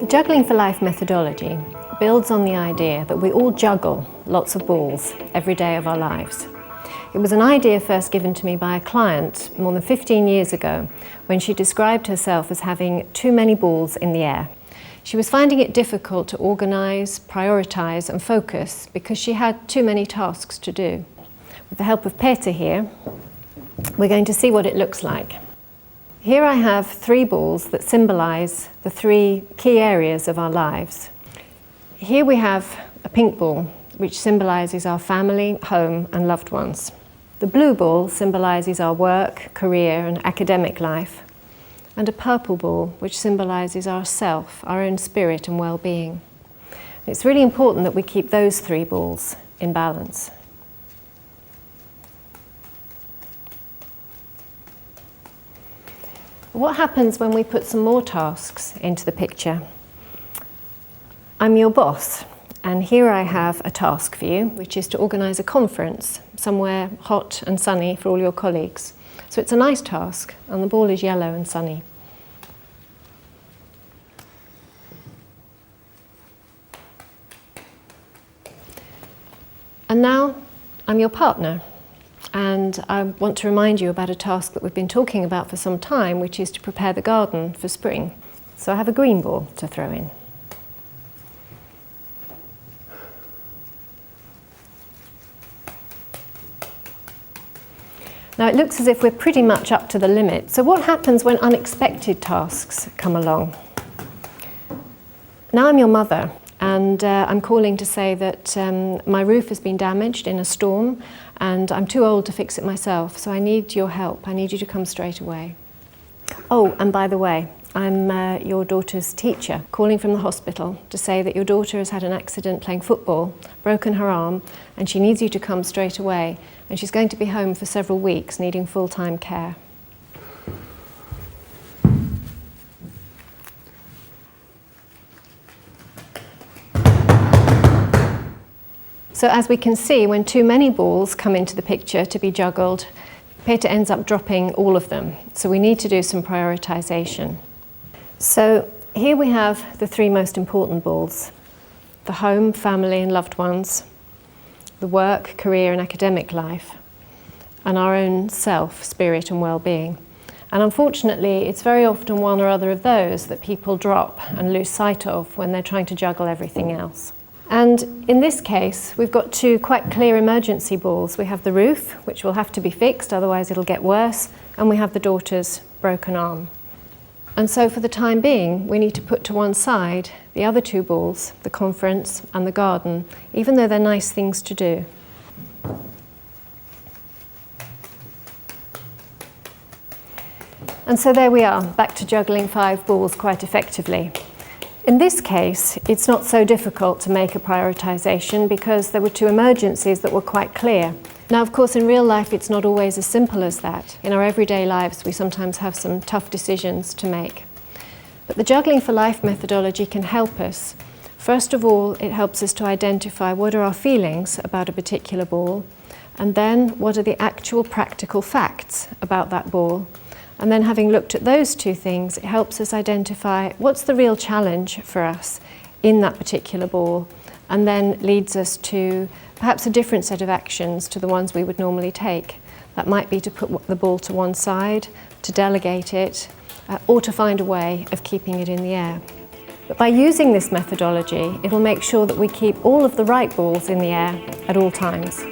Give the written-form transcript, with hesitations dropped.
The Juggling for Life methodology builds on the idea that we all juggle lots of balls every day of our lives. It was an idea first given to me by a client more than 15 years ago when she described herself as having too many balls in the air. She was finding it difficult to organise, prioritise and focus because she had too many tasks to do. With the help of Peter here, we're going to see what it looks like. Here I have 3 balls that symbolise the 3 key areas of our lives. Here we have a pink ball, which symbolises our family, home and loved ones. The blue ball symbolises our work, career and academic life. And a purple ball, which symbolises our self, our own spirit and well-being. It's really important that we keep those 3 balls in balance. What happens when we put some more tasks into the picture? I'm your boss, and here I have a task for you, which is to organise a conference somewhere hot and sunny for all your colleagues. So it's a nice task, and the ball is yellow and sunny. And now I'm your partner. And I want to remind you about a task that we've been talking about for some time, which is to prepare the garden for spring. So I have a green ball to throw in. Now it looks as if we're pretty much up to the limit. So what happens when unexpected tasks come along? Now I'm your mother. And I'm calling to say that my roof has been damaged in a storm and I'm too old to fix it myself, so I need your help. I need you to come straight away. Oh, and by the way, I'm your daughter's teacher, calling from the hospital to say that your daughter has had an accident playing football, broken her arm, and she needs you to come straight away. And she's going to be home for several weeks, needing full-time care. So as we can see, when too many balls come into the picture to be juggled, Peter ends up dropping all of them. So we need to do some prioritisation. So here we have the 3 most important balls: the home, family and loved ones, the work, career and academic life, and our own self, spirit and well-being. And unfortunately, it's very often one or other of those that people drop and lose sight of when they're trying to juggle everything else. And in this case, we've got 2 quite clear emergency balls. We have the roof, which will have to be fixed, otherwise it'll get worse, and we have the daughter's broken arm. And so for the time being, we need to put to one side the other 2 balls, the conference and the garden, even though they're nice things to do. And so there we are, back to juggling 5 balls quite effectively. In this case, it's not so difficult to make a prioritisation because there were 2 emergencies that were quite clear. Now, of course, in real life, it's not always as simple as that. In our everyday lives, we sometimes have some tough decisions to make. But the Juggling for Life methodology can help us. First of all, it helps us to identify what are our feelings about a particular ball, and then what are the actual practical facts about that ball. And then having looked at those 2 things, it helps us identify what's the real challenge for us in that particular ball, and then leads us to perhaps a different set of actions to the ones we would normally take. That might be to put the ball to one side, to delegate it, or to find a way of keeping it in the air. But by using this methodology, it'll make sure that we keep all of the right balls in the air at all times.